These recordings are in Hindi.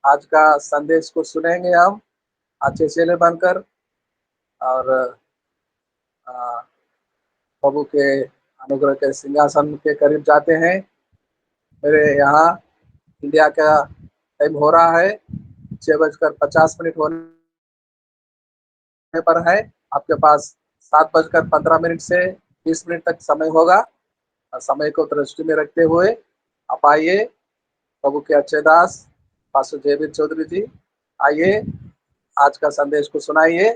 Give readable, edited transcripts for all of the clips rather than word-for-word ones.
आज का संदेश को सुनेंगे हम अच्छे चेले बनकर और अ, प्रभु के अनुग्रह के सिंहासन के करीब जाते हैं। मेरे यहाँ इंडिया का टाइम हो रहा है 6:50 होने पर है। आपके पास 7:15 से 20 तक समय होगा। समय को दृष्टि में रखते हुए आप आइए। प्रभु के अच्छे दास पास्टर जयवीर चौधरी जी, आइए आज का संदेश को सुनाइए।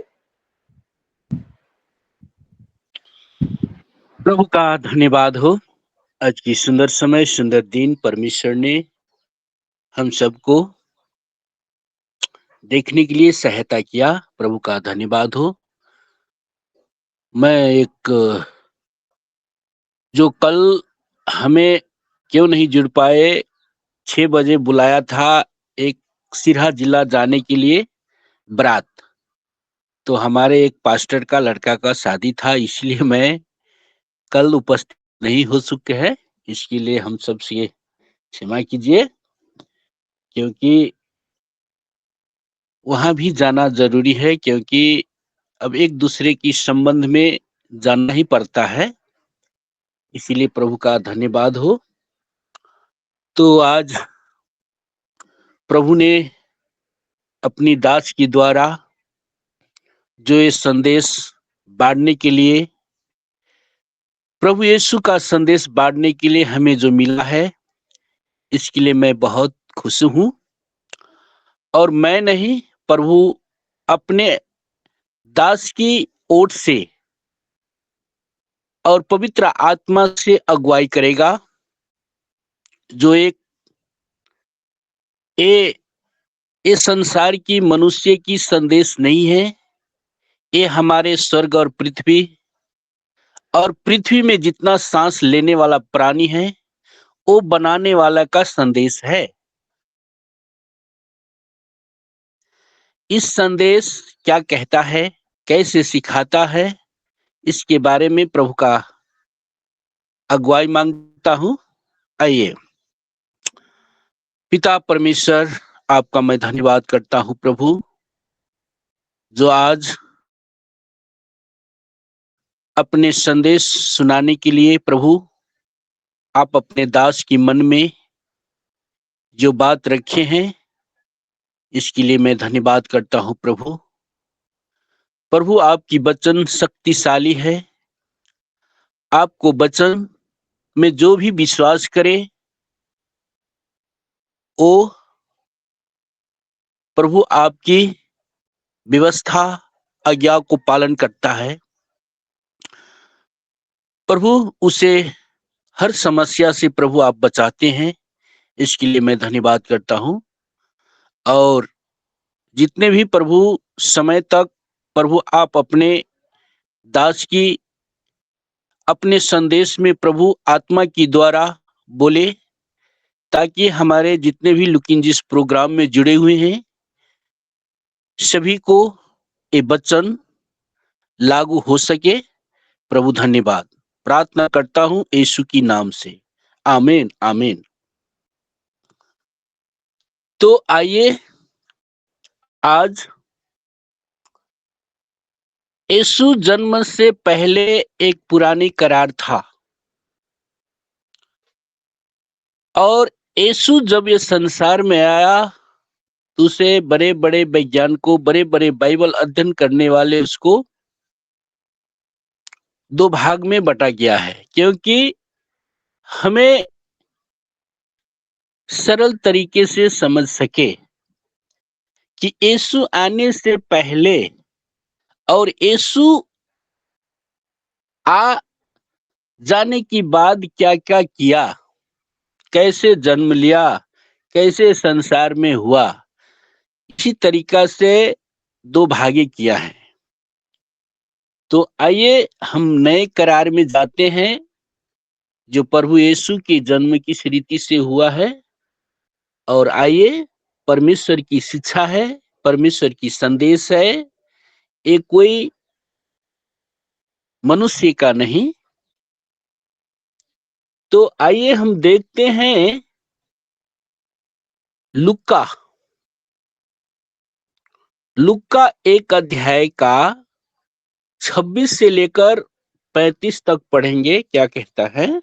प्रभु का धन्यवाद हो। आज की सुंदर समय, सुंदर दिन परमेश्वर ने हम सबको देखने के लिए सहायता किया। प्रभु का धन्यवाद हो। मैं एक जो कल हमें क्यों नहीं जुड़ पाए, 6 बजे बुलाया था एक सिरहा जिला जाने के लिए बारात। तो हमारे एक पास्टर का लड़का का शादी था, इसलिए मैं कल उपस्थित नहीं हो सके हैं। इसके लिए हम सबसे क्षमा कीजिए, क्योंकि वहां भी जाना जरूरी है, क्योंकि अब एक दूसरे की संबंध में जानना ही पड़ता है। इसीलिए प्रभु का धन्यवाद हो। तो आज प्रभु ने अपनी दास के द्वारा जो ये संदेश बांटने के लिए, प्रभु यीशु का संदेश बांटने के लिए हमें जो मिला है, इसके लिए मैं बहुत खुश हूं। और मैं नहीं, प्रभु अपने दास की ओर से और पवित्र आत्मा से अगुवाई करेगा। जो एक ये संसार की मनुष्य की संदेश नहीं है, ये हमारे स्वर्ग और पृथ्वी में जितना सांस लेने वाला प्राणी है, वो बनाने वाला का संदेश है। इस संदेश क्या कहता है, कैसे सिखाता है, इसके बारे में प्रभु का अगुवाई मांगता हूं। आइए। पिता परमेश्वर, आपका मैं धन्यवाद करता हूं प्रभु, जो आज अपने संदेश सुनाने के लिए प्रभु आप अपने दास की मन में जो बात रखे हैं, इसके लिए मैं धन्यवाद करता हूं प्रभु। प्रभु आपकी वचन शक्तिशाली है। आपको वचन में जो भी विश्वास करे, वो प्रभु आपकी व्यवस्था आज्ञा को पालन करता है। प्रभु उसे हर समस्या से प्रभु आप बचाते हैं। इसके लिए मैं धन्यवाद करता हूं। और जितने भी प्रभु समय तक प्रभु आप अपने दास की अपने संदेश में प्रभु आत्मा की द्वारा बोले, ताकि हमारे जितने भी लुकिन जिस प्रोग्राम में जुड़े हुए हैं, सभी को ये वचन लागू हो सके। प्रभु धन्यवाद प्रार्थना करता हूं यीशु की नाम से, आमीन आमीन। तो आइए, आज यीशु जन्म से पहले एक पुरानी करार था, और यीशु जब ये संसार में आया तो उसे बड़े बड़े वैज्ञानिकों, बड़े बड़े बाइबल अध्ययन करने वाले उसको 2 भाग में बटा गया है, क्योंकि हमें सरल तरीके से समझ सके कि यीशु आने से पहले और यीशु आ जाने की बाद क्या क्या किया, कैसे जन्म लिया, कैसे संसार में हुआ, इसी तरीका से 2 भागे किया है। तो आइए हम नए करार में जाते हैं, जो प्रभु यीशु के जन्म की रीति से हुआ है। और आइए, परमेश्वर की शिक्षा है, परमेश्वर की संदेश है, ये कोई मनुष्य का नहीं। तो आइए हम देखते हैं लूका लूका 1 अध्याय का 26 से लेकर 35 तक पढ़ेंगे। क्या कहता है?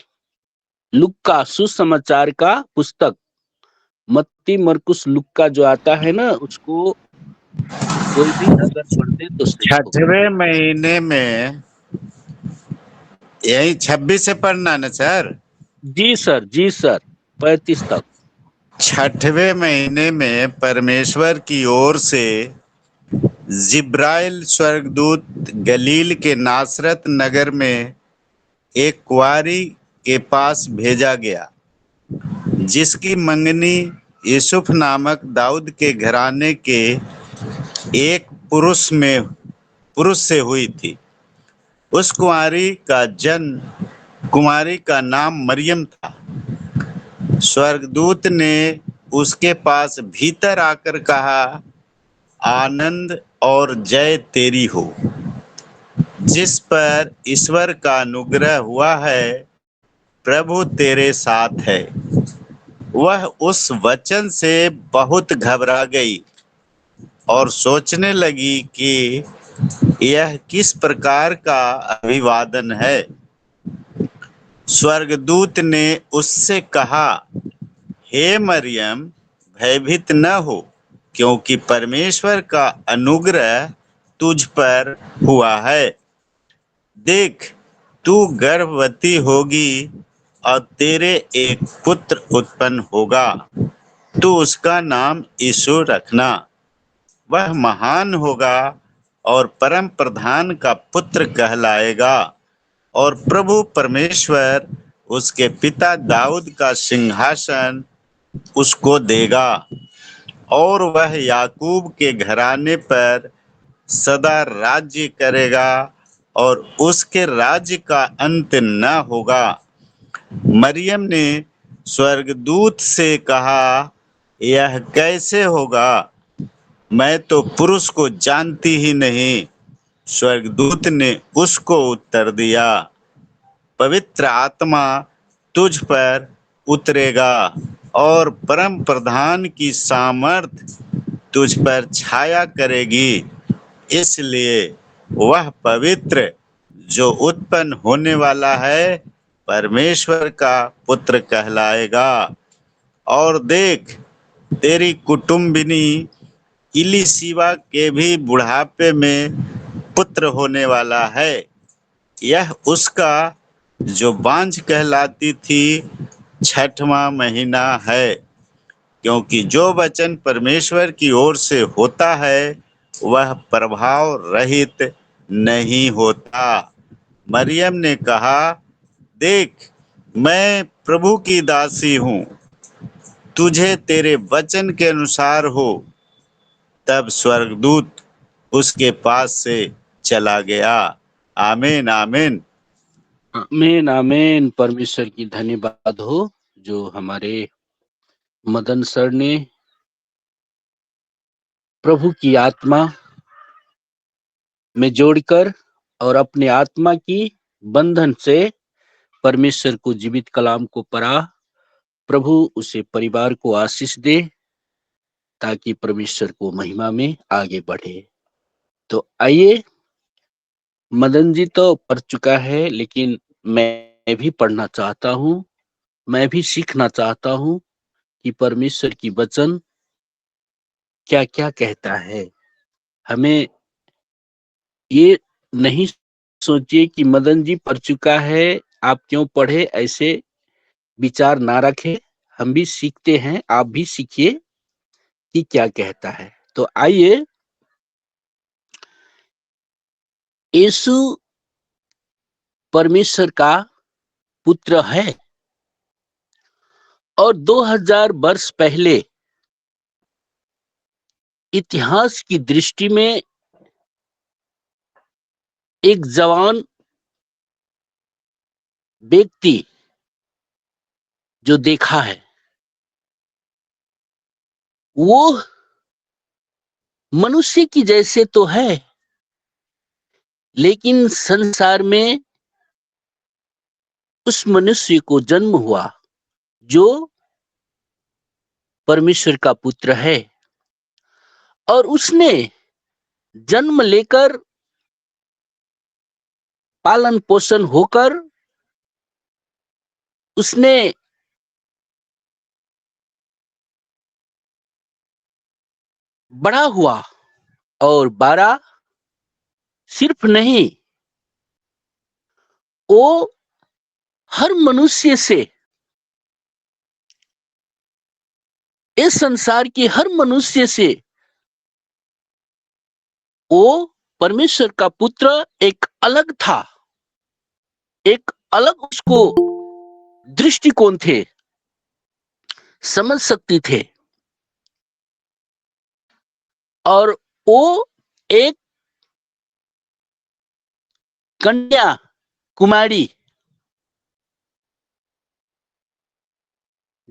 लूका सुसमाचार का पुस्तक, मत्ती मरकुस लूका जो आता है ना, उसको कोई भी अगर पढ़ दे तो सही होगा। छठवें महीने में यही 26 से पढ़ना ना सर? जी सर, जी सर, 35 तक। छठवें महीने में परमेश्वर की ओर से जिब्राइल स्वर्गदूत गलील के नासरत नगर में एक कुंवारी के पास भेजा गया, जिसकी मंगनी यूसुफ नामक दाऊद के घराने के एक पुरुष से हुई थी। उस कुमारी का नाम मरियम था। स्वर्गदूत ने उसके पास भीतर आकर कहा, आनंद और जय तेरी हो, जिस पर ईश्वर का अनुग्रह हुआ है, प्रभु तेरे साथ है। वह उस वचन से बहुत घबरा गई और सोचने लगी कि यह किस प्रकार का अभिवादन है। स्वर्गदूत ने उससे कहा, हे मरियम, भयभीत न हो, क्योंकि परमेश्वर का अनुग्रह तुझ पर हुआ है। देख, तू गर्भवती होगी और तेरे एक पुत्र उत्पन्न होगा। तू उसका नाम यीशु रखना। वह महान होगा और परम प्रधान का पुत्र कहलाएगा, और प्रभु परमेश्वर उसके पिता दाऊद का सिंहासन उसको देगा, और वह याकूब के घराने पर सदा राज्य करेगा, और उसके राज्य का अंत न होगा। मरियम ने स्वर्गदूत से कहा, यह कैसे होगा? मैं तो पुरुष को जानती ही नहीं। स्वर्गदूत ने उसको उत्तर दिया, पवित्र आत्मा तुझ पर उतरेगा और परम प्रधान की सामर्थ तुझ पर छाया करेगी। इसलिए वह पवित्र जो उत्पन्न होने वाला है, परमेश्वर का पुत्र कहलाएगा। और देख, तेरी कुटुंबिनी इलीशिबा के भी बुढ़ापे में पुत्र होने वाला है। यह उसका जो बांझ कहलाती थी 6वां महीना है, क्योंकि जो वचन परमेश्वर की ओर से होता है वह प्रभाव रहित नहीं होता। मरियम ने कहा, देख, मैं प्रभु की दासी हूँ, तुझे तेरे वचन के अनुसार हो। तब स्वर्गदूत उसके पास से चला गया। आमीन, आमीन। आमीन, आमीन। परमेश्वर की धन्यवाद हो, जो हमारे मदन सर ने प्रभु की आत्मा में जोड़कर और अपने आत्मा की बंधन से परमेश्वर को जीवित कलाम को पढ़ा। प्रभु उसे परिवार को आशीष दे, ताकि परमेश्वर को महिमा में आगे बढ़े। तो आइए, मदन जी तो पढ़ चुका है, लेकिन मैं भी पढ़ना चाहता हूँ। मैं भी सीखना चाहता हूँ कि परमेश्वर की वचन क्या क्या कहता है। हमें ये नहीं सोचिए कि मदन जी पढ़ चुका है, आप क्यों पढ़े, ऐसे विचार ना रखें। हम भी सीखते हैं, आप भी सीखिए कि क्या कहता है। तो आइए, यीशु परमेश्वर का पुत्र है और 2000 वर्ष पहले इतिहास की दृष्टि में एक जवान व्यक्ति जो देखा है, वो मनुष्य की जैसे तो है, लेकिन संसार में उस मनुष्य को जन्म हुआ जो परमेश्वर का पुत्र है, और उसने जन्म लेकर, पालन पोषण होकर उसने बड़ा हुआ, और 12 सिर्फ नहीं, वो हर मनुष्य से, इस संसार के हर मनुष्य से वो परमेश्वर का पुत्र एक अलग था, एक अलग उसको दृष्टिकोण थे, समझ सकती थे। और वो एक कन्या कुमारी,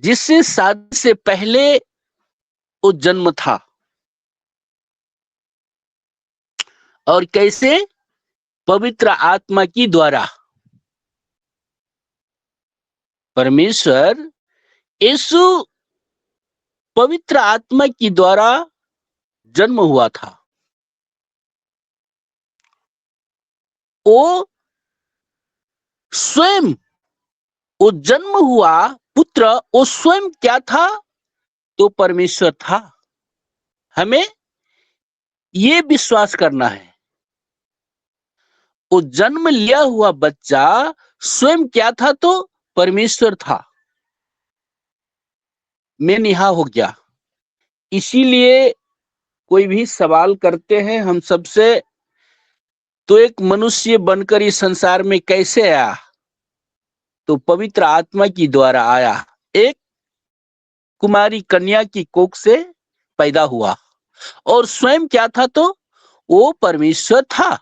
जिससे शादी से पहले वो जन्म था, और कैसे पवित्र आत्मा की द्वारा परमेश्वर यीशु पवित्र आत्मा की द्वारा जन्म हुआ था। वो स्वयं, वो जन्म हुआ पुत्र, वो स्वयं क्या था? तो परमेश्वर था। हमें ये विश्वास करना है, वो जन्म लिया हुआ बच्चा स्वयं क्या था? तो परमेश्वर था। मैं निहा हो गया। इसीलिए कोई भी सवाल करते हैं हम सबसे, तो एक मनुष्य बनकर इस संसार में कैसे आया? तो पवित्र आत्मा की द्वारा आया, एक कुमारी कन्या की कोख से पैदा हुआ, और स्वयं क्या था? तो वो परमेश्वर था।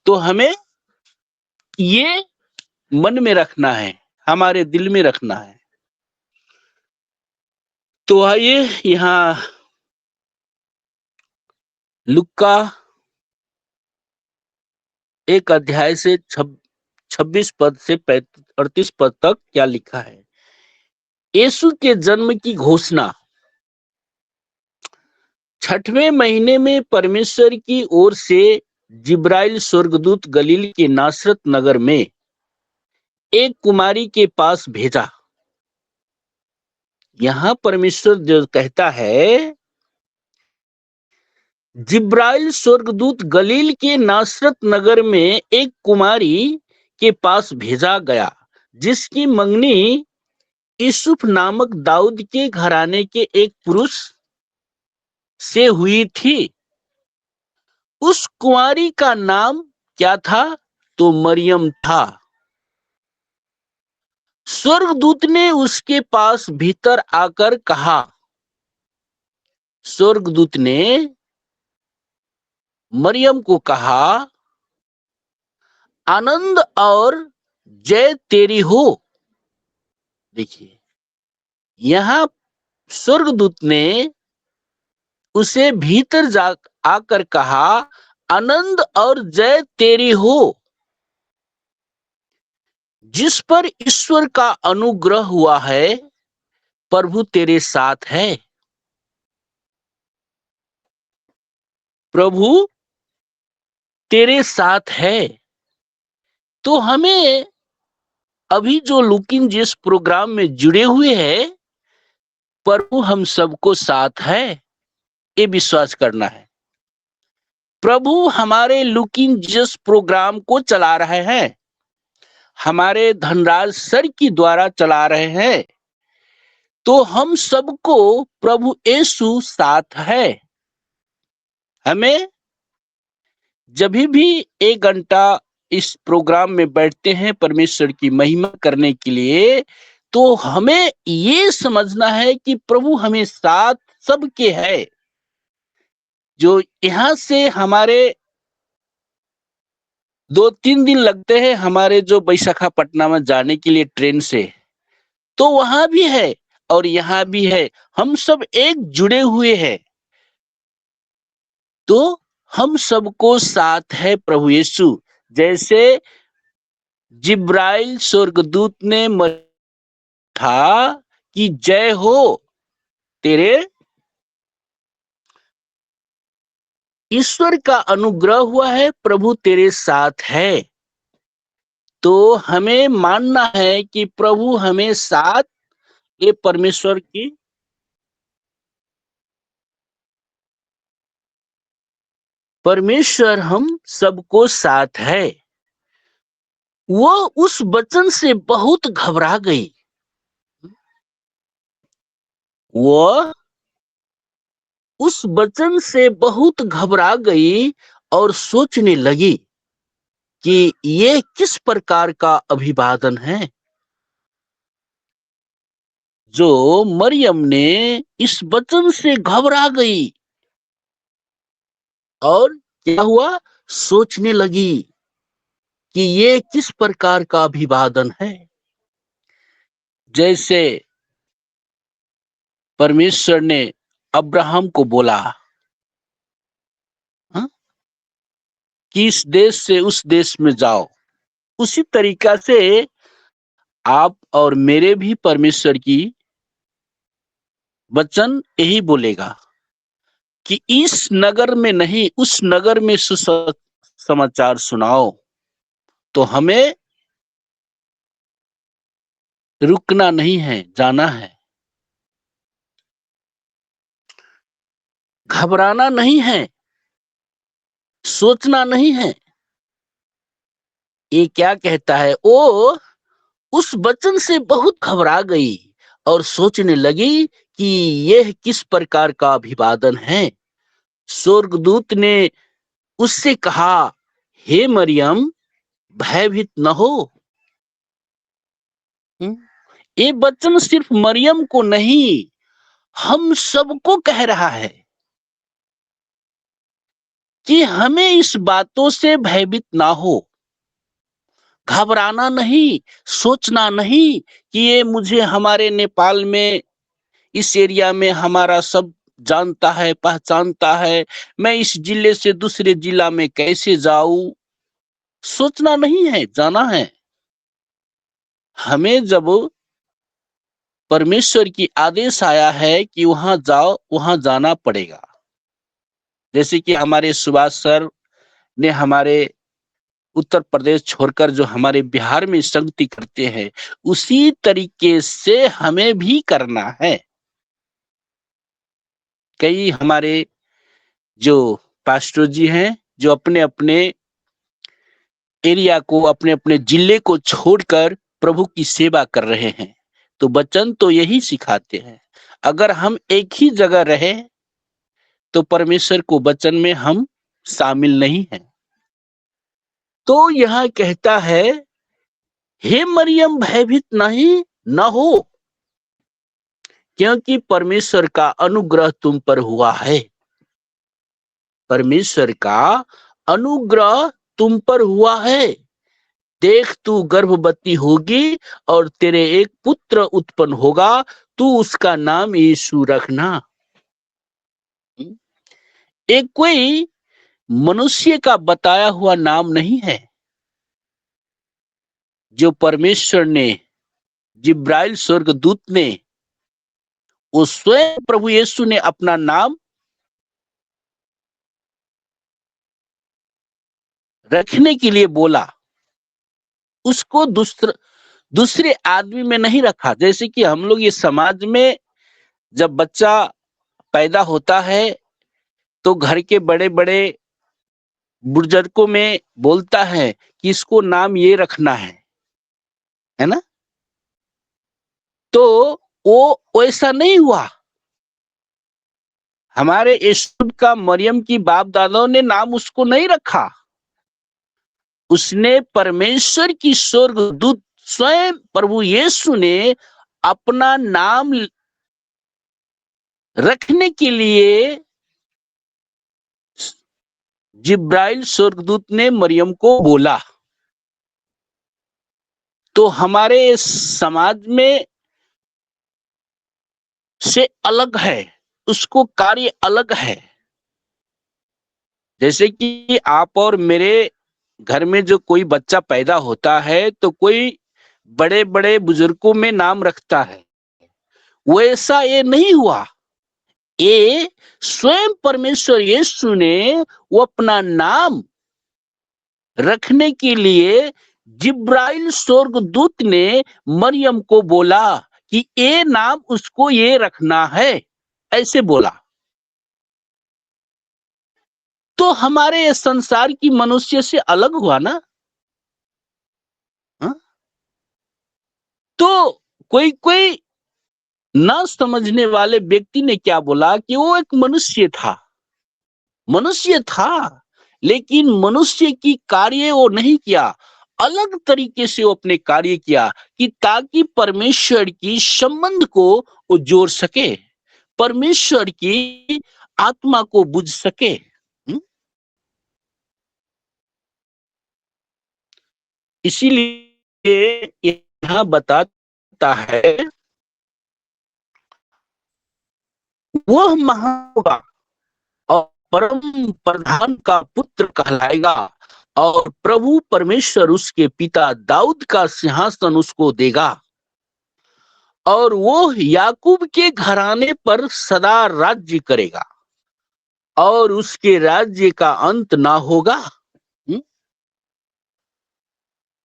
तो हमें ये मन में रखना है, हमारे दिल में रखना है। तो आइए यहाँ लुक्का 1 अध्याय से 26 पद से 38 पद तक क्या लिखा है। यीशु के जन्म की घोषणा। 6वें महीने में परमेश्वर की ओर से जिब्राइल स्वर्गदूत गलील के नासरत नगर में एक कुमारी के पास भेजा। यहां परमेश्वर जो कहता है, जिब्राइल स्वर्गदूत गलील के नासरत नगर में एक कुमारी के पास भेजा गया, जिसकी मंगनी यूसुफ नामक दाऊद के घराने के एक पुरुष से हुई थी। उस कुंवारी का नाम क्या था? तो मरियम था। स्वर्गदूत ने उसके पास भीतर आकर कहा, स्वर्गदूत ने मरियम को कहा, आनंद और जय तेरी हो। देखिए, यहां स्वर्गदूत ने उसे भीतर जा आकर कहा, आनंद और जय तेरी हो, जिस पर ईश्वर का अनुग्रह हुआ है, प्रभु तेरे साथ है। प्रभु तेरे साथ है। तो हमें अभी जो लुकिंग जिस प्रोग्राम में जुड़े हुए हैं, प्रभु हम सबको साथ है, ये विश्वास करना है। प्रभु हमारे लुकिंग जिस प्रोग्राम को चला रहे हैं, हमारे धनराज सर की द्वारा चला रहे हैं, तो हम सबको प्रभु यीशु साथ है। हमें जब भी 1 घंटा इस प्रोग्राम में बैठते हैं परमेश्वर की महिमा करने के लिए, तो हमें ये समझना है कि प्रभु हमें साथ सबके है। जो यहाँ से हमारे 2-3 दिन लगते हैं हमारे जो विशाखापट्टनम जाने के लिए ट्रेन से, तो वहां भी है और यहाँ भी है। हम सब एक जुड़े हुए हैं। तो हम सबको साथ है प्रभु यीशु। जैसे जिब्राइल स्वर्गदूत ने था कि जय हो तेरे ईश्वर का अनुग्रह हुआ है, प्रभु तेरे साथ है। तो हमें मानना है कि प्रभु हमें साथ, ये परमेश्वर की परमेश्वर हम सबको साथ है। वो उस वचन से बहुत घबरा गई। वो उस वचन से बहुत घबरा गई और सोचने लगी कि ये किस प्रकार का अभिवादन है जो मरियम ने इस वचन से घबरा गई। और क्या हुआ, सोचने लगी कि ये किस प्रकार का अभिवादन है। जैसे परमेश्वर ने अब्राहम को बोला, हाँ, कि इस देश से उस देश में जाओ, उसी तरीका से आप और मेरे भी परमेश्वर की वचन यही बोलेगा कि इस नगर में नहीं, उस नगर में सुसमाचार सुनाओ। तो हमें रुकना नहीं है, जाना है। घबराना नहीं है, सोचना नहीं है। ये क्या कहता है, वो उस वचन से बहुत घबरा गई और सोचने लगी कि यह किस प्रकार का अभिवादन है। स्वर्गदूत ने उससे कहा, हे मरियम, भयभीत न हो। ये वचन सिर्फ मरियम को नहीं, हम सबको कह रहा है कि हमें इस बातों से भयभीत ना हो, घबराना नहीं, सोचना नहीं कि ये मुझे हमारे नेपाल में, इस एरिया में हमारा सब जानता है, पहचानता है, मैं इस जिले से दूसरे जिला में कैसे जाऊं। सोचना नहीं है, जाना है। हमें जब परमेश्वर की आदेश आया है कि वहां जाओ, वहां जाना पड़ेगा। जैसे कि हमारे सुभाष सर ने हमारे उत्तर प्रदेश छोड़कर जो हमारे बिहार में संगति करते हैं, उसी तरीके से हमें भी करना है। कई हमारे जो पास्टर जी हैं, जो अपने अपने एरिया को, अपने अपने जिले को छोड़कर प्रभु की सेवा कर रहे हैं, तो वचन तो यही सिखाते हैं। अगर हम एक ही जगह रहे तो परमेश्वर को वचन में हम शामिल नहीं हैं। तो यह कहता है, हे मरियम, भयभीत नहीं न हो, क्योंकि परमेश्वर का अनुग्रह तुम पर हुआ है। परमेश्वर का अनुग्रह तुम पर हुआ है। देख, तू गर्भवती होगी और तेरे एक पुत्र उत्पन्न होगा, तू उसका नाम यीशु रखना। एक कोई मनुष्य का बताया हुआ नाम नहीं है, जो परमेश्वर ने, जिब्राइल स्वर्गदूत ने, वो स्वयं प्रभु यीशु ने अपना नाम रखने के लिए बोला। उसको दूसरे आदमी में नहीं रखा। जैसे कि हम लोग ये समाज में जब बच्चा पैदा होता है तो घर के बड़े बड़े बुजुर्गों में बोलता है कि इसको नाम ये रखना है ना। तो वो वैसा नहीं हुआ। हमारे यीशु का मरियम की बाप दादाओं ने नाम उसको नहीं रखा। उसने परमेश्वर की स्वर्गदूत स्वयं प्रभु यीशु ने अपना नाम रखने के लिए जिब्राइल स्वर्गदूत ने मरियम को बोला। तो हमारे समाज में से अलग है, उसको कार्य अलग है। जैसे कि आप और मेरे घर में जो कोई बच्चा पैदा होता है तो कोई बड़े बड़े बुजुर्गों में नाम रखता है, वैसा ये नहीं हुआ। ये स्वयं परमेश्वर यीशु ने वो अपना नाम रखने के लिए जिब्राइल स्वर्गदूत ने मरियम को बोला कि ये नाम उसको ये रखना है, ऐसे बोला। तो हमारे इस संसार की मनुष्य से अलग हुआ ना। हा? तो कोई कोई ना समझने वाले व्यक्ति ने क्या बोला कि वो एक मनुष्य था, लेकिन मनुष्य की कार्य वो नहीं किया, अलग तरीके से वो अपने कार्य किया कि ताकि परमेश्वर की संबंध को वो जोड़ सके, परमेश्वर की आत्मा को बुझ सके। इसीलिए यहाँ बताता है वह महान होगा और परम प्रधान का पुत्र कहलाएगा और प्रभु परमेश्वर उसके पिता दाऊद का सिंहासन उसको देगा और वो याकूब के घराने पर सदा राज्य करेगा और उसके राज्य का अंत ना होगा।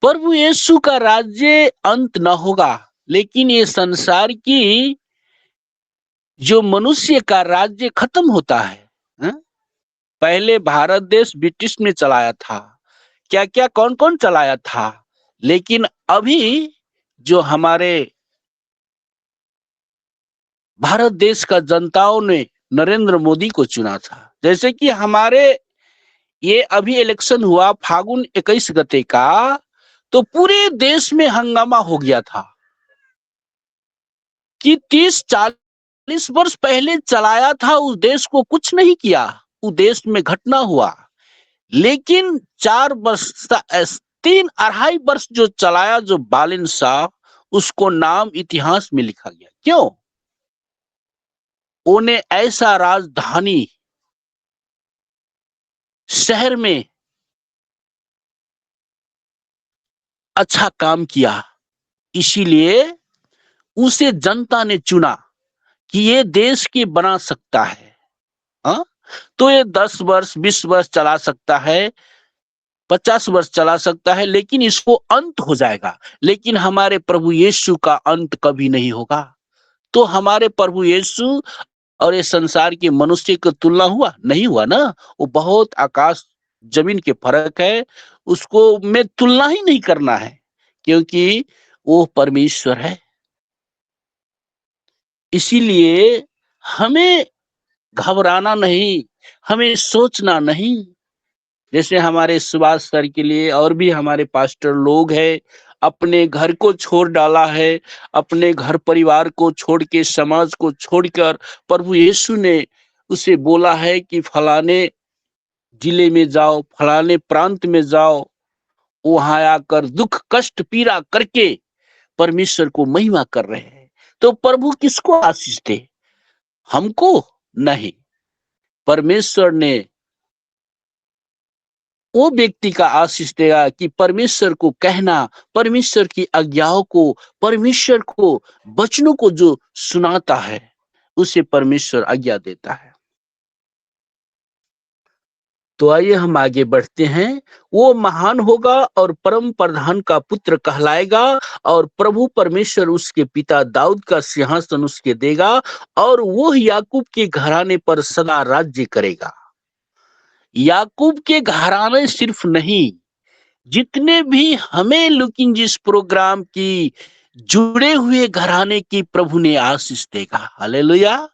प्रभु यीशु का राज्य अंत ना होगा, लेकिन ये संसार की जो मनुष्य का राज्य खत्म होता है। पहले भारत देश ब्रिटिश ने चलाया था, क्या क्या कौन कौन चलाया था, लेकिन अभी जो हमारे भारत देश का जनताओं ने नरेंद्र मोदी को चुना था। जैसे कि हमारे ये अभी इलेक्शन हुआ फागुन 21 गते का, तो पूरे देश में हंगामा हो गया था कि 30-40 वर्ष पहले चलाया था, उस देश को कुछ नहीं किया, उस देश में घटना हुआ। लेकिन 3-2.5 वर्ष जो चलाया जो बालिन साहब, उसको नाम इतिहास में लिखा गया। क्यों? उन्हें ऐसा राजधानी शहर में अच्छा काम किया, इसीलिए उसे जनता ने चुना कि ये देश के बना सकता है। हा? तो ये 10 वर्ष 20 वर्ष चला सकता है, 50 वर्ष चला सकता है, लेकिन इसको अंत हो जाएगा। लेकिन हमारे प्रभु यीशु का अंत कभी नहीं होगा। तो हमारे प्रभु यीशु और ये संसार के मनुष्य की तुलना हुआ नहीं हुआ ना, वो बहुत आकाश जमीन के फर्क है, उसको में तुलना ही नहीं करना है, क्योंकि वो परमेश्वर है। इसीलिए हमें घबराना नहीं, हमें सोचना नहीं। जैसे हमारे सुभाष सर के लिए और भी हमारे पास्टर लोग हैं, अपने घर को छोड़ डाला है, अपने घर परिवार को छोड़ के, समाज को छोड़कर प्रभु यीशु ने उसे बोला है कि फलाने जिले में जाओ, फलाने प्रांत में जाओ, वहां आकर दुख कष्ट पीड़ा करके परमेश्वर को महिमा कर रहे हैं। तो प्रभु किसको आशीष दे? हमको नहीं, परमेश्वर ने वो व्यक्ति का आशीष देगा कि परमेश्वर को कहना, परमेश्वर की आज्ञाओं को, परमेश्वर को वचनों को जो सुनाता है, उसे परमेश्वर आज्ञा देता है। तो आइए हम आगे बढ़ते हैं। वो महान होगा और परम प्रधान का पुत्र कहलाएगा और प्रभु परमेश्वर उसके पिता दाऊद का सिंहासन उसके देगा और वो याकूब के घराने पर सदा राज्य करेगा। याकूब के घराने सिर्फ नहीं, जितने भी हमें लुकिंग जिस प्रोग्राम की जुड़े हुए घराने की प्रभु ने आशीष देगा। हालेलुया।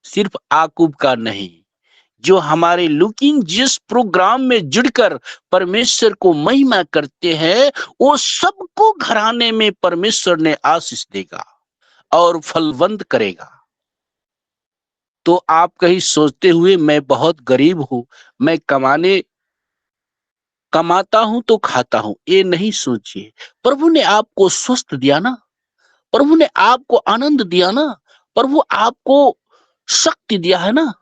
सिर्फ याकूब का नहीं, जो हमारे लुकिंग जिस प्रोग्राम में जुड़कर परमेश्वर को महिमा करते हैं, वो सबको घराने में परमेश्वर ने आशीष देगा और फलवंत करेगा। तो आप कहीं सोचते हुए मैं बहुत गरीब हूं, मैं कमाता हूं तो खाता हूं, ये नहीं सोचिए। प्रभु ने आपको स्वस्थ दिया ना, प्रभु ने आपको आनंद दिया ना, प्रभु आपको शक्ति दिया है ना,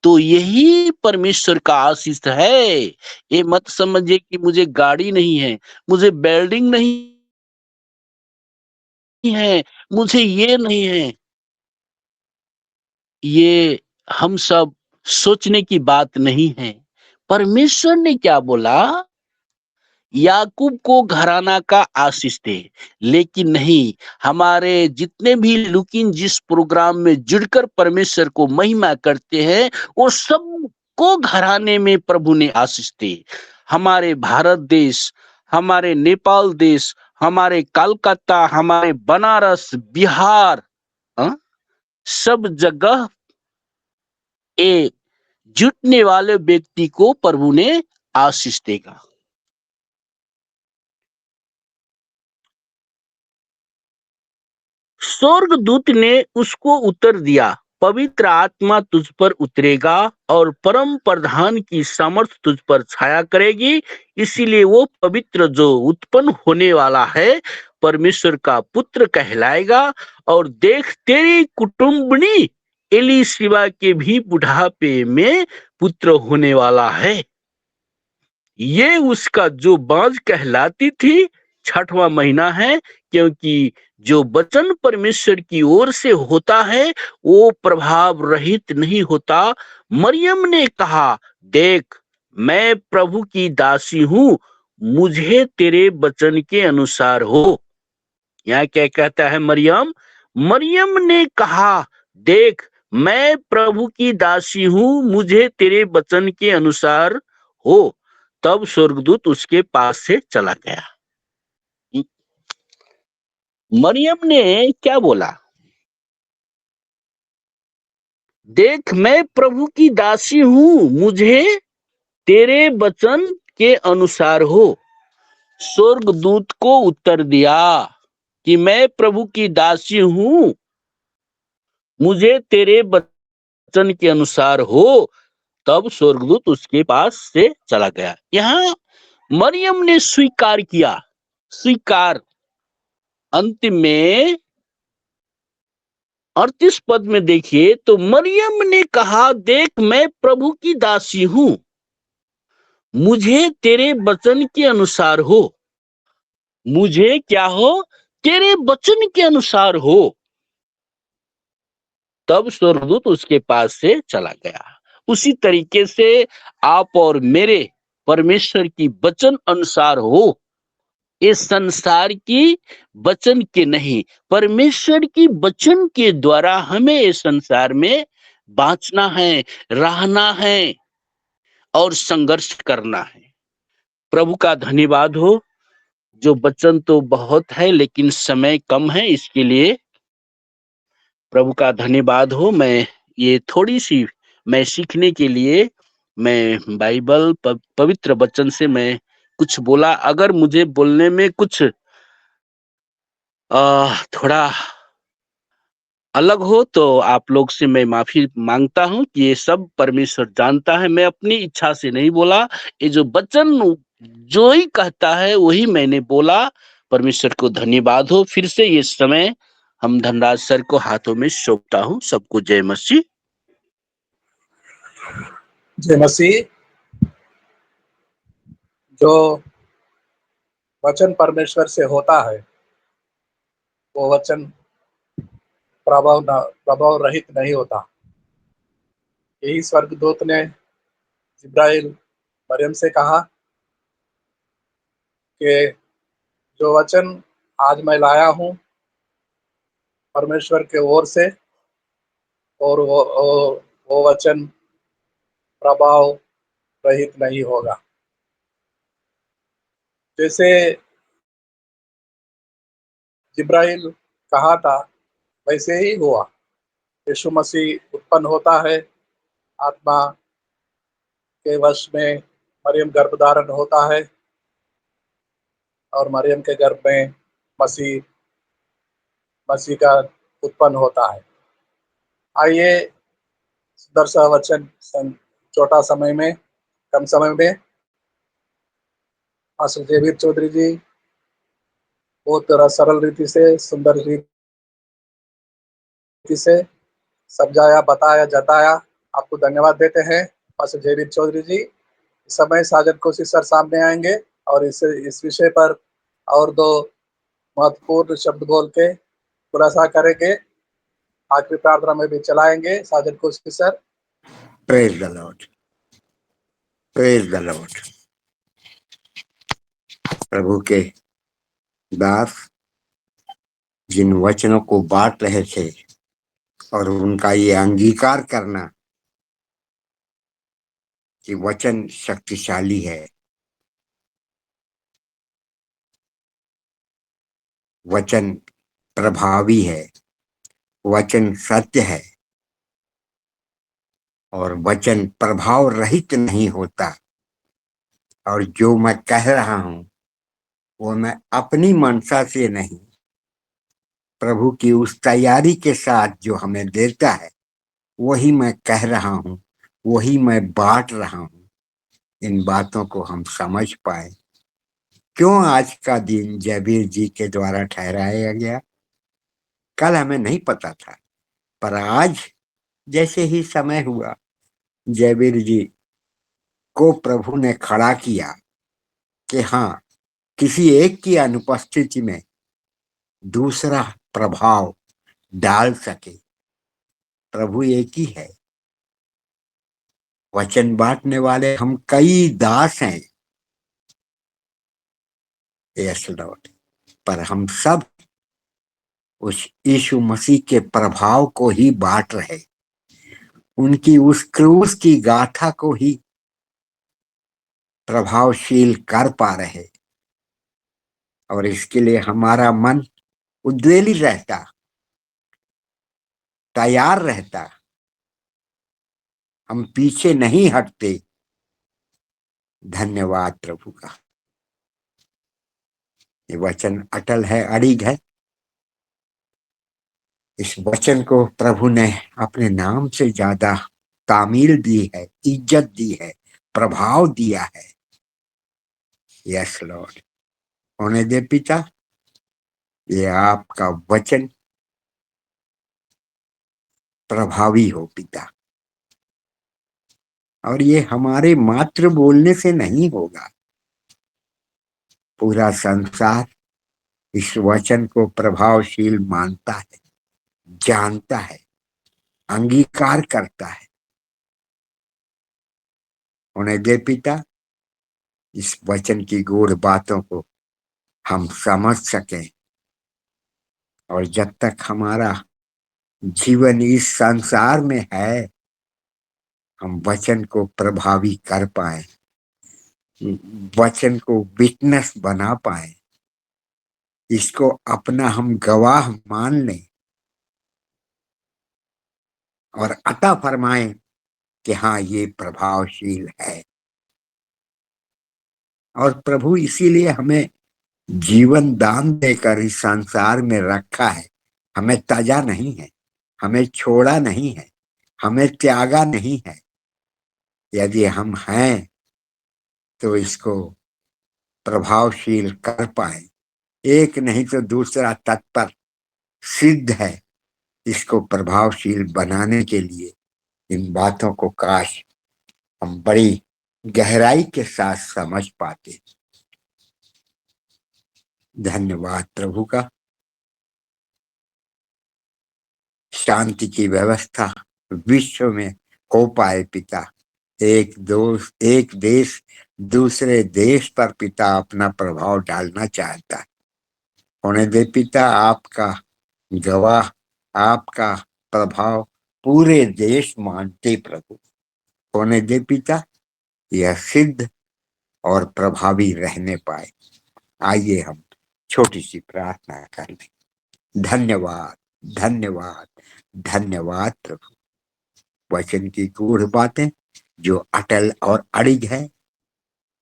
तो यही परमेश्वर का आशीष है। ये मत समझिए कि मुझे गाड़ी नहीं है, मुझे बिल्डिंग नहीं है, मुझे ये नहीं है। ये हम सब सोचने की बात नहीं है। परमेश्वर ने क्या बोला? याकूब को घराना का आशीष दे। लेकिन नहीं, हमारे जितने भी लुकीन जिस प्रोग्राम में जुड़कर परमेश्वर को महिमा करते हैं, वो सबको घराने में प्रभु ने आशीष दे। हमारे भारत देश, हमारे नेपाल देश, हमारे कलकत्ता, हमारे बनारस, बिहार, हाँ? सब जगह एक जुटने वाले व्यक्ति को प्रभु ने आशीष देगा। स्वर्गदूत ने उसको उत्तर दिया, पवित्र आत्मा तुझ पर उतरेगा और परम प्रधान की सामर्थ तुझ पर छाया करेगी, इसीलिए वो पवित्र जो उत्पन्न होने वाला है परमेश्वर का पुत्र कहलाएगा। और देख, तेरी कुटुंबनी एलीशिबा के भी बुढ़ापे में पुत्र होने वाला है। ये उसका जो बांझ कहलाती थी 6वां महीना है, क्योंकि जो वचन परमेश्वर की ओर से होता है वो प्रभाव रहित नहीं होता। मरियम ने कहा, देख, मैं प्रभु की दासी हूँ, मुझे तेरे वचन के अनुसार हो। यहाँ क्या कहता है? मरियम ने कहा, देख, मैं प्रभु की दासी हूँ, मुझे तेरे वचन के अनुसार हो। तब स्वर्गदूत उसके पास से चला गया। मरियम ने क्या बोला? देख, मैं प्रभु की दासी हूँ, मुझे तेरे वचन के अनुसार हो। स्वर्गदूत को उत्तर दिया कि मैं प्रभु की दासी हूँ, मुझे तेरे वचन के अनुसार हो। तब स्वर्गदूत उसके पास से चला गया। यहाँ मरियम ने स्वीकार किया। स्वीकार अंत में 38 पद में देखिए तो मरियम ने कहा, देख, मैं प्रभु की दासी हूँ, मुझे तेरे वचन के अनुसार हो। मुझे क्या हो? तेरे वचन के अनुसार हो। तब स्वर्गदूत उसके पास से चला गया। उसी तरीके से आप और मेरे परमेश्वर की वचन अनुसार हो। इस संसार की वचन के नहीं, परमेश्वर की वचन के द्वारा हमें इस संसार में बाँचना है, रहना है और संघर्ष करना है। प्रभु का धन्यवाद हो। जो वचन तो बहुत है लेकिन समय कम है, इसके लिए प्रभु का धन्यवाद हो। मैं ये थोड़ी सी मैं सीखने के लिए मैं बाइबल पवित्र वचन से मैं कुछ बोला। अगर मुझे बोलने में कुछ थोड़ा अलग हो तो आप लोग से मैं माफी मांगता हूँ कि ये सब परमेश्वर जानता है। मैं अपनी इच्छा से नहीं बोला, ये जो वचन जो ही कहता है वही मैंने बोला। परमेश्वर को धन्यवाद हो। फिर से ये समय हम धनराज सर को हाथों में सौंपता हूँ। सबको जय मसीह। जय मसीह। जो वचन परमेश्वर से होता है वो वचन प्रभाव रहित नहीं होता। यही स्वर्गदूत ने जिब्राइल मरियम से कहा कि जो वचन आज मैं लाया हूँ परमेश्वर के ओर से, और वो वचन प्रभाव रहित नहीं होगा। जैसे जिब्राइल कहा था वैसे ही हुआ। यीशु मसीह उत्पन्न होता है, आत्मा के वश में मरियम गर्भधारण होता है और मरियम के गर्भ में मसीह का उत्पन्न होता है। आइए सुंदर सा वचन छोटा समय में, कम समय में पास्टर जेवियर चौधरी जी बहुत सरल रीति से, सुंदर रीति से समझाया, बताया, जताया। आपको धन्यवाद देते हैं पास्टर जेवियर चौधरी जी। इस समय साजन कोशिश सर सामने आएंगे और इस विषय पर और दो महत्वपूर्ण शब्द बोल के खुलासा करेंगे। आखिरी प्रार्थना में भी चलाएंगे साजन कुर्सी sir. Praise the lord, praise the lord. प्रभु के दास जिन वचनों को बांट रहे थे और उनका ये अंगीकार करना कि वचन शक्तिशाली है, वचन प्रभावी है, वचन सत्य है और वचन प्रभाव रहित नहीं होता। और जो मैं कह रहा हूं वो मैं अपनी मनसा से नहीं, प्रभु की उस तैयारी के साथ जो हमें देता है वही मैं कह रहा हूं, वही मैं बांट रहा हूं। इन बातों को हम समझ पाए। क्यों आज का दिन जयवीर जी के द्वारा ठहराया गया, कल हमें नहीं पता था, पर आज जैसे ही समय हुआ जयवीर जी को प्रभु ने खड़ा किया कि हाँ, किसी एक की अनुपस्थिति में दूसरा प्रभाव डाल सके। प्रभु एक ही है, वचन बांटने वाले हम कई दास हैं, यस लॉर्ड, पर हम सब उस यीशु मसीह के प्रभाव को ही बांट रहे, उनकी उस क्रूस की गाथा को ही प्रभावशील कर पा रहे। और इसके लिए हमारा मन उद्वेलित रहता, तैयार रहता, हम पीछे नहीं हटते। धन्यवाद प्रभु का। ये वचन अटल है, अड़िग है। इस वचन को प्रभु ने अपने नाम से ज्यादा तामील दी है, इज्जत दी है, प्रभाव दिया है। यस लॉर्ड, होने दे पिता, ये आपका वचन प्रभावी हो पिता। और ये हमारे मात्र बोलने से नहीं होगा, पूरा संसार इस वचन को प्रभावशील मानता है, जानता है, अंगीकार करता है। होने दे पिता, इस वचन की गूढ़ बातों को हम समझ सकें और जब तक हमारा जीवन इस संसार में है हम वचन को प्रभावी कर पाए, वचन को विटनेस बना पाए, इसको अपना हम गवाह मान लें और अता फरमाएं कि हाँ, ये प्रभावशील है। और प्रभु इसीलिए हमें जीवन दान देकर इस संसार में रखा है। हमें त्यागा नहीं है, हमें छोड़ा नहीं है, हमें त्यागा नहीं है। यदि हम हैं तो इसको प्रभावशील कर पाए। एक नहीं तो दूसरा तत्पर सिद्ध है इसको प्रभावशील बनाने के लिए। इन बातों को काश हम बड़ी गहराई के साथ समझ पाते। धन्यवाद प्रभु का। शांति की व्यवस्था विश्व में हो पाए पिता। एक देश दूसरे देश पर पिता अपना प्रभाव डालना चाहता है। होने दे पिता, आपका गवाह, आपका प्रभाव पूरे देश मानते प्रभु। होने दे पिता, यह सिद्ध और प्रभावी रहने पाए। आइए हम छोटी सी प्रार्थना कर लें। धन्यवाद, धन्यवाद, धन्यवाद प्रभु। वचन की गूढ़ बातें जो अटल और अड़िग है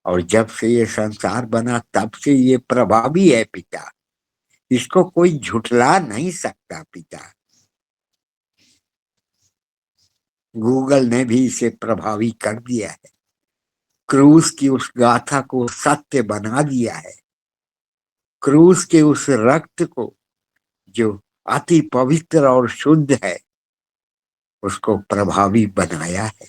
और जब से ये संसार बना तब से ये प्रभावी है पिता। इसको कोई झुठला नहीं सकता पिता। गूगल ने भी इसे प्रभावी कर दिया है, क्रूस की उस गाथा को सत्य बना दिया है, क्रूस के उस रक्त को जो अति पवित्र और शुद्ध है उसको प्रभावी बनाया है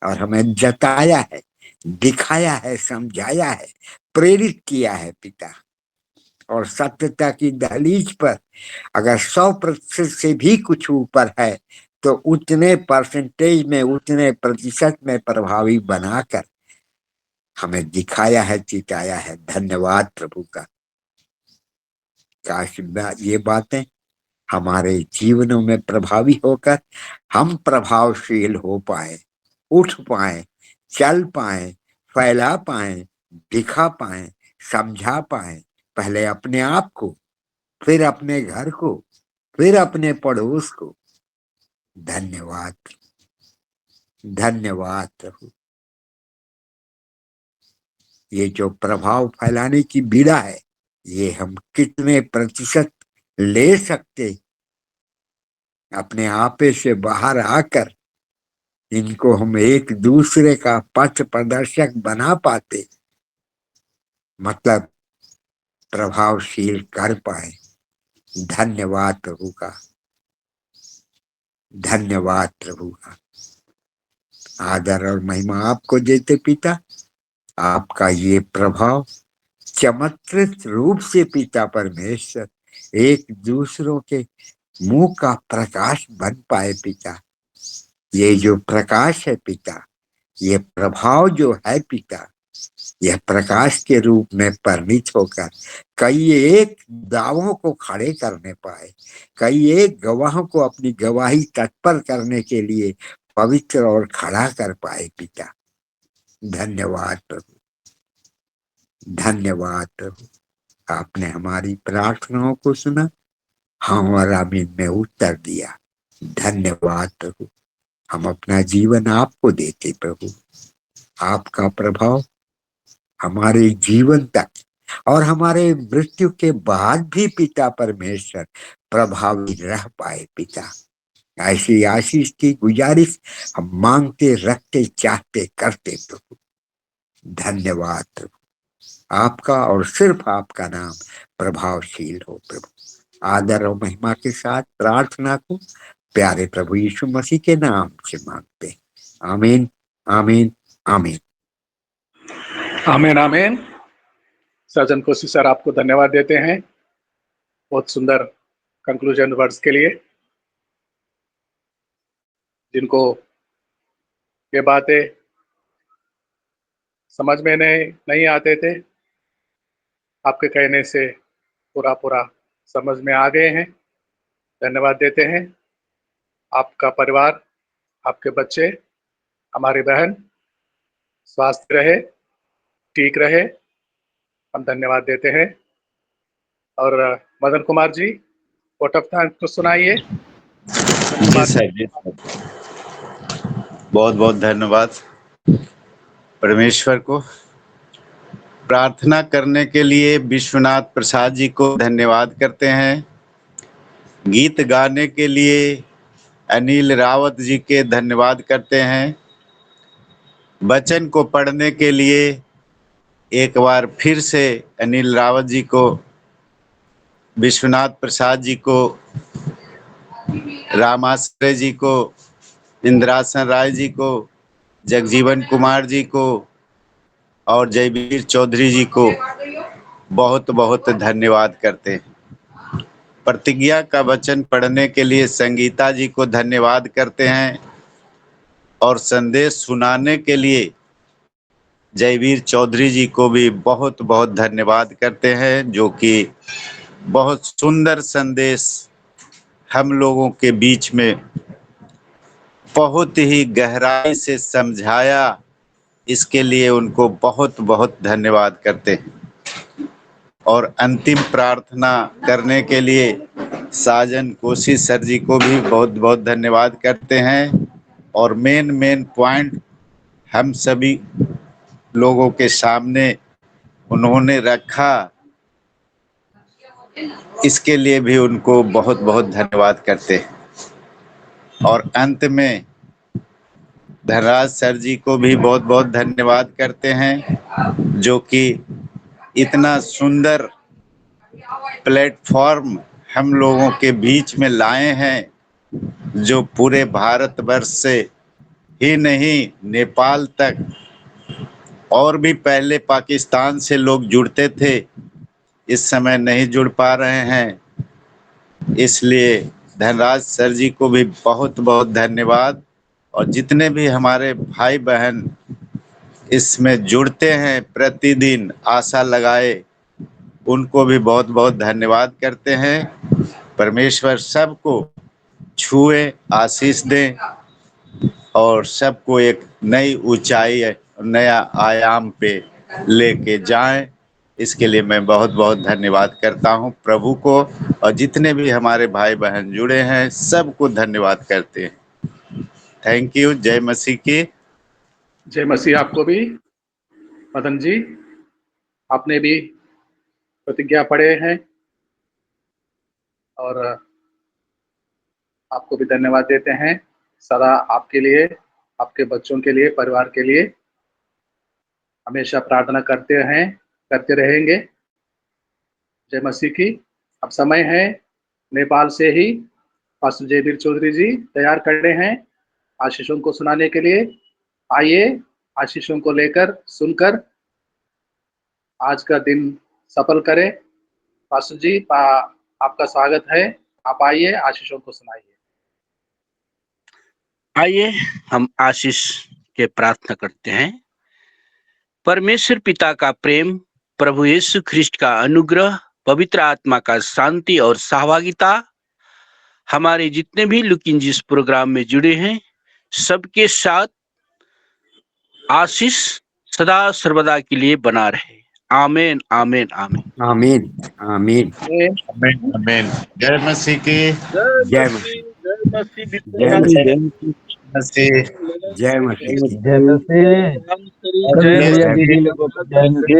और हमें जताया है, दिखाया है, समझाया है, प्रेरित किया है पिता। और सत्यता की दहलीज पर अगर 100% से भी कुछ ऊपर है तो उतने परसेंटेज में, उतने प्रतिशत में प्रभावी बनाकर हमें दिखाया है, चिताया है। धन्यवाद प्रभु का। काश ये बातें हमारे जीवनों में प्रभावी होकर हम प्रभावशील हो पाए, उठ पाए, चल पाए, फैला पाए, दिखा पाए, समझा पाए, पहले अपने आप को, फिर अपने घर को, फिर अपने पड़ोस को। धन्यवाद, धन्यवाद प्रभु। ये जो प्रभाव फैलाने की बीड़ा है, ये हम कितने प्रतिशत ले सकते अपने आपे से बाहर आकर इनको हम एक दूसरे का पथ प्रदर्शक बना पाते, मतलब प्रभावशील कर पाए। धन्यवाद प्रभु का, धन्यवाद प्रभु का। आदर और महिमा आपको देते पिता। आपका ये प्रभाव चमत्कृत रूप से पिता परमेश्वर एक दूसरों के मुंह का प्रकाश बन पाए पिता। ये जो प्रकाश है पिता, ये प्रभाव जो है पिता, यह प्रकाश के रूप में परिणित होकर कई एक दावों को खड़े करने पाए, कई एक गवाहों को अपनी गवाही तत्पर करने के लिए पवित्र और खड़ा कर पाए पिता। धन्यवाद प्रभु, धन्यवाद प्रभु। आपने हमारी प्रार्थनाओं को सुना, हाँ और आमीन में उत्तर दिया। धन्यवाद प्रभु। हम अपना जीवन आपको देते प्रभु। आपका प्रभाव हमारे जीवन तक और हमारे मृत्यु के बाद भी पिता परमेश्वर प्रभावी रह पाए पिता। ऐसी आशीष की गुजारिश हम मांगते, रखते, चाहते, करते प्रभु। धन्यवाद प्रभु। आपका और सिर्फ आपका नाम प्रभावशील हो प्रभु। आदर और महिमा के साथ प्रार्थना को प्यारे प्रभु यीशु मसीह के नाम से मांगते हैं। आमीन, आमीन, आमीन। आमीन, आमीन। सर्जन कोसी सर, आपको धन्यवाद देते हैं बहुत सुंदर कंक्लूजन वर्ड्स के लिए, जिनको ये बातें समझ में नहीं आते थे, आपके कहने से पूरा समझ में आ गए हैं। धन्यवाद देते हैं। आपका परिवार, आपके बच्चे, हमारी बहन स्वस्थ रहे, ठीक रहे, हम धन्यवाद देते हैं। और Madan Kumar ji, vote of thanks तो सुनाइए। जी सर, जी सर। बहुत बहुत धन्यवाद परमेश्वर को। प्रार्थना करने के लिए विश्वनाथ प्रसाद जी को धन्यवाद करते हैं। गीत गाने के लिए अनिल रावत जी के धन्यवाद करते हैं। वचन को पढ़ने के लिए एक बार फिर से अनिल रावत जी को, विश्वनाथ प्रसाद जी को, रामाश्रय जी को, इंद्रासन राय जी को, जगजीवन कुमार जी को और जयवीर चौधरी जी को बहुत बहुत धन्यवाद करते हैं। प्रतिज्ञा का वचन पढ़ने के लिए संगीता जी को धन्यवाद करते हैं और संदेश सुनाने के लिए जयवीर चौधरी जी को भी बहुत बहुत धन्यवाद करते हैं, जो कि बहुत सुंदर संदेश हम लोगों के बीच में बहुत ही गहराई से समझाया। इसके लिए उनको बहुत बहुत धन्यवाद करते हैं। और अंतिम प्रार्थना करने के लिए साजन कोसी सर जी को भी बहुत बहुत धन्यवाद करते हैं। और मेन पॉइंट हम सभी लोगों के सामने उन्होंने रखा, इसके लिए भी उनको बहुत बहुत धन्यवाद करते हैं। और अंत में धनराज सर जी को भी बहुत बहुत धन्यवाद करते हैं, जो कि इतना सुंदर प्लेटफॉर्म हम लोगों के बीच में लाए हैं, जो पूरे भारतवर्ष से ही नहीं, नेपाल तक और भी पहले पाकिस्तान से लोग जुड़ते थे, इस समय नहीं जुड़ पा रहे हैं, इसलिए धनराज सर जी को भी बहुत बहुत धन्यवाद। और जितने भी हमारे भाई बहन इसमें जुड़ते हैं प्रतिदिन आशा लगाए, उनको भी बहुत बहुत धन्यवाद करते हैं। परमेश्वर सबको छुए, आशीष दें और सबको एक नई ऊंचाई, नया आयाम पे लेके जाएं। इसके लिए मैं बहुत बहुत धन्यवाद करता हूं प्रभु को, और जितने भी हमारे भाई बहन जुड़े हैं सबको धन्यवाद करते हैं। Thank you. जय मसीह की। जय मसीह आपको भी। मदन जी, आपने भी प्रतिज्ञा पढ़े हैं और आपको भी धन्यवाद देते हैं। सदा आपके लिए, आपके बच्चों के लिए, परिवार के लिए हमेशा प्रार्थना करते हैं, करते रहेंगे। जय मसीह की। अब समय है, नेपाल से ही पास्टर जयवीर चौधरी जी तैयार कर रहे हैं आशीषों को सुनाने के लिए। आइए आशीषों को लेकर सुनकर आज का दिन सफल करें। पास्टर जी, आपका स्वागत है। आप आइए, आशीषों को सुनाइए। आइए हम आशीष के प्रार्थना करते हैं। परमेश्वर पिता का प्रेम, प्रभु यीशु ख्रिस्ट का अनुग्रह, पवित्र आत्मा का शांति और सहभागिता हमारे जितने भी लुकिन जिस प्रोग्राम में जुड़े हैं सबके साथ आशीष सदा सर्वदा के लिए बना रहे। आमीन आमीन आमीन आमीन आमीन। आमीन आमीन। जय मसीह की। जय मसीह। जय मसीह जय मसीह। मसीह। जय मसीह। जय मसीह। जय भैया दीदी लोगों को जय मसीह।